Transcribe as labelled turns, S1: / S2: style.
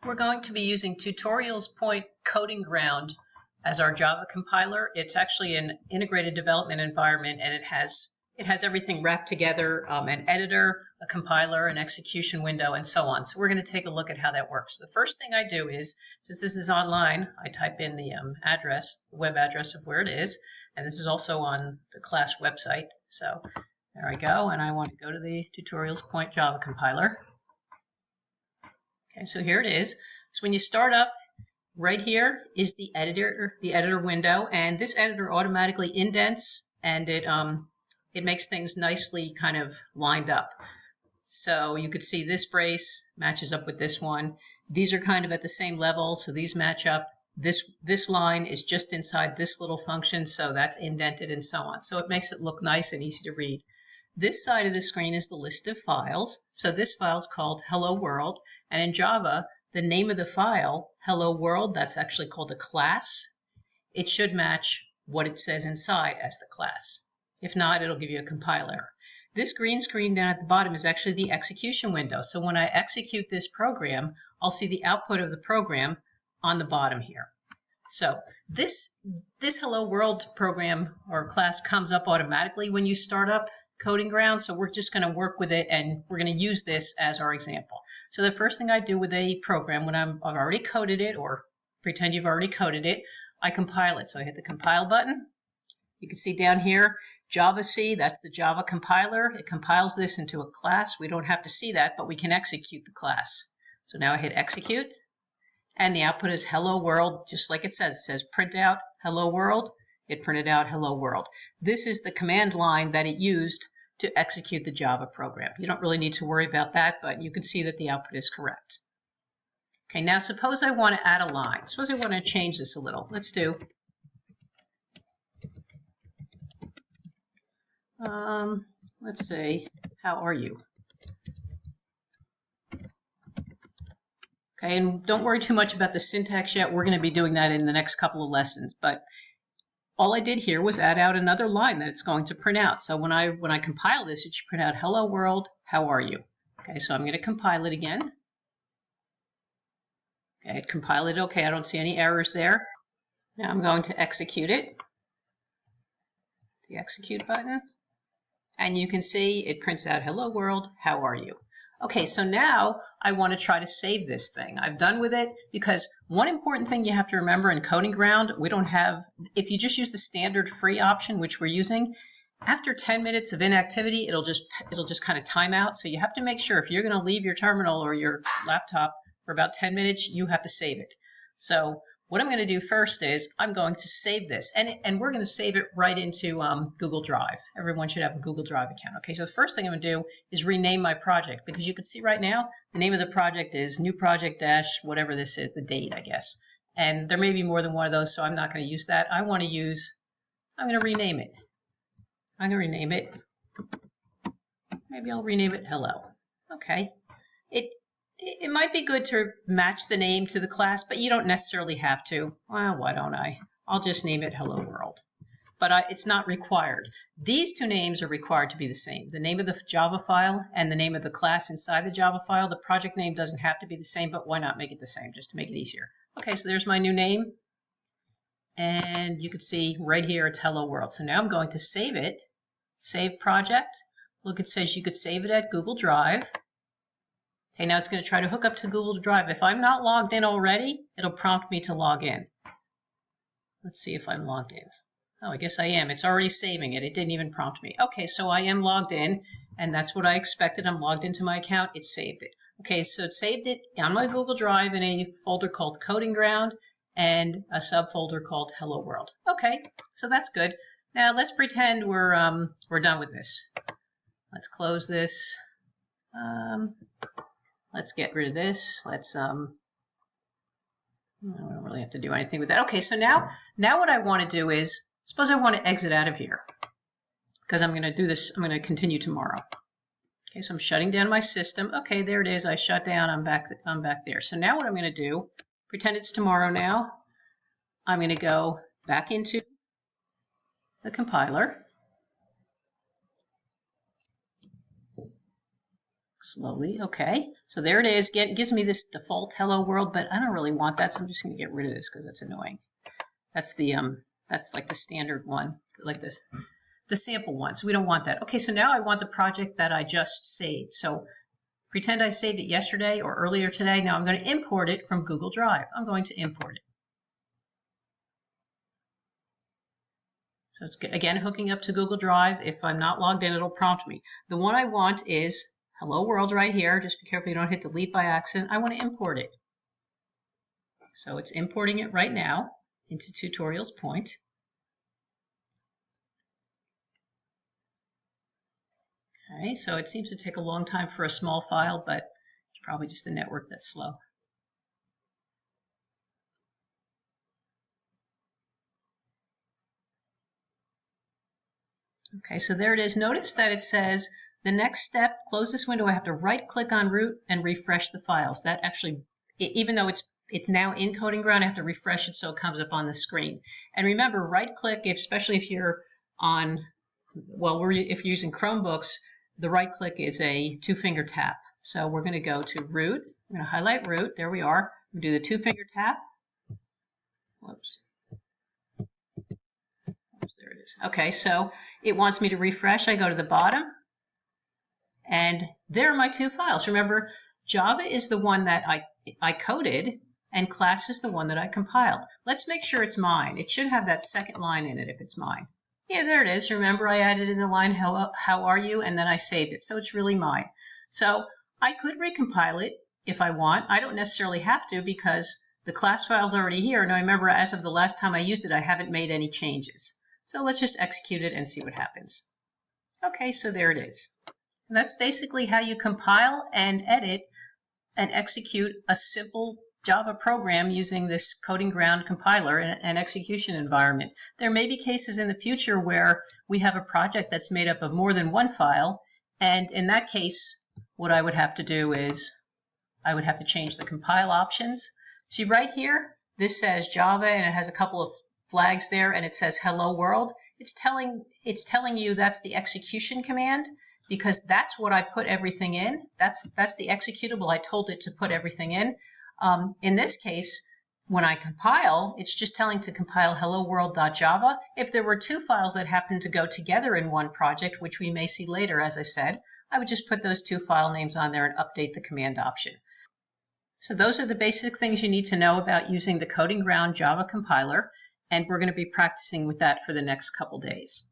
S1: We're going to be using Tutorials Point Coding Ground as our Java compiler. It's actually an integrated development environment, and it has everything wrapped together, an editor, a compiler, an execution window, and so on. So we're going to take a look at how that works. The first thing I do is, since this is online, I type in the web address of where it is, and this is also on the class website. So there I go, and I want to go to the Tutorials Point Java compiler. Okay, so here it is. So when you start up, right here is the editor window, and this editor automatically indents, and it makes things nicely kind of lined up. So you could see this brace matches up with this one. These are kind of at the same level, so these match up. This line is just inside this little function, so that's indented and so on. So it makes it look nice and easy to read. This side of the screen is the list of files. So this file is called Hello World, and in Java, the name of the file, Hello World, that's actually called a class. It should match what it says inside as the class. If not, it'll give you a compile error. This green screen down at the bottom is actually the execution window. So when I execute this program, I'll see the output of the program on the bottom here. So this Hello World program or class comes up automatically when you start up Coding Ground, so we're just going to work with it, and we're going to use this as our example. So the first thing I do with a program when I've already coded it, or pretend you've already coded it, I compile it. So I hit the compile button. You can see down here, Java C, that's the Java compiler. It compiles this into a class. We don't have to see that, but we can execute the class. So now I hit execute, and the output is Hello World, just like it says. It says print out Hello World. It printed out Hello World. This is the command line that it used to execute the Java program. You don't really need to worry about that, but you can see that the output is correct. Okay, now suppose I want to add a line. Suppose I want to change this a little. Let's do, let's say, how are you? Okay, and don't worry too much about the syntax yet. We're going to be doing that in the next couple of lessons, but all I did here was add out another line that it's going to print out. So when I compile this, it should print out Hello World, how are you? Okay, so I'm going to compile it again. Okay, it compiled it. Okay, I don't see any errors there. Now I'm going to execute it. The execute button. And you can see it prints out Hello World, how are you? Okay, so now I want to try to save this thing. I'm done with it because one important thing you have to remember in Coding Ground, we don't have, if you just use the standard free option, which we're using, after 10 minutes of inactivity, it'll just kind of time out. So you have to make sure if you're going to leave your terminal or your laptop for about 10 minutes, you have to save it. So what I'm going to do first is I'm going to save this, and we're going to save it right into Google Drive. Everyone should have a Google Drive account. Okay, so the first thing I'm going to do is rename my project, because you can see right now the name of the project is new project dash whatever this is, the date, I guess. And there may be more than one of those, so I'm not going to use that. I'm going to rename it. I'm going to rename it. Maybe I'll rename it Hello. Okay. It might be good to match the name to the class, but you don't necessarily have to. Well, why don't I? I'll just name it Hello World. But it's not required. These two names are required to be the same. The name of the Java file and the name of the class inside the Java file. The project name doesn't have to be the same, but why not make it the same just to make it easier? Okay, so there's my new name. And you can see right here it's Hello World. So now I'm going to save it. Save project. Look, it says you could save it at Google Drive. Okay, now it's going to try to hook up to Google Drive. If I'm not logged in already, it'll prompt me to log in. Let's see if I'm logged in. Oh, I guess I am. It's already saving it. It didn't even prompt me. Okay, so I am logged in, and that's what I expected. I'm logged into my account. It saved it. Okay, so it saved it on my Google Drive in a folder called Coding Ground and a subfolder called Hello World. Okay, so that's good. Now let's pretend we're done with this. Let's close this. Let's get rid of this. Let's, I don't really have to do anything with that. Okay, so now what I want to do is, suppose I want to exit out of here, because I'm going to do this, I'm going to continue tomorrow. Okay, so I'm shutting down my system. Okay, there it is. I shut down. I'm back there. So now what I'm going to do, pretend it's tomorrow now. I'm going to go back into the compiler. slowly. Okay, so there it is. Gives me this default hello world, but I don't really want that, so I'm just going to get rid of this because that's annoying. That's the that's like the standard one, like this, the sample one. So we don't want that. Okay, so now I want the project that I just saved. So pretend I saved it yesterday or earlier today. Now I'm going to import it from Google Drive. I'm going to import it. So it's again hooking up to Google Drive. If I'm not logged in, it'll prompt me. The one I want is hello world right here. Just be careful you don't hit delete by accident. I want to import it. So it's importing it right now into Tutorials Point. Okay, so it seems to take a long time for a small file, but it's probably just the network that's slow. Okay, so there it is. Notice that it says the next step, close this window, I have to right click on root and refresh the files. That actually, even though it's now in Coding Ground, I have to refresh it so it comes up on the screen. And remember, right click, especially if you're on, well, if you're using Chromebooks, the right click is a 2-finger tap. So we're going to go to root. I'm going to highlight root. There we are. We'll do the 2-finger tap. Whoops. There it is. Okay, so it wants me to refresh. I go to the bottom, and there are my 2 files. Remember, Java is the one that I coded, and class is the one that I compiled. Let's make sure it's mine. It should have that second line in it if it's mine. Yeah, there it is. Remember, I added in the line, hello, how are you? And then I saved it, so it's really mine. So I could recompile it if I want. I don't necessarily have to because the class file's already here. Now remember, as of the last time I used it, I haven't made any changes. So let's just execute it and see what happens. Okay, so there it is. And that's basically how you compile and edit and execute a simple Java program using this Coding Ground compiler and execution environment. There may be cases in the future where we have a project that's made up of more than one file, and in that case, what I would have to do is I would have to change the compile options. See right here, this says Java and it has a couple of flags there and it says hello world. It's telling you that's the execution command because that's what I put everything in. That's the executable I told it to put everything in. In this case, when I compile, it's just telling to compile hello world.java. If there were 2 files that happen to go together in one project, which we may see later, as I said, I would just put those 2 file names on there and update the command option. So those are the basic things you need to know about using the Coding Ground Java compiler, and we're going to be practicing with that for the next couple days.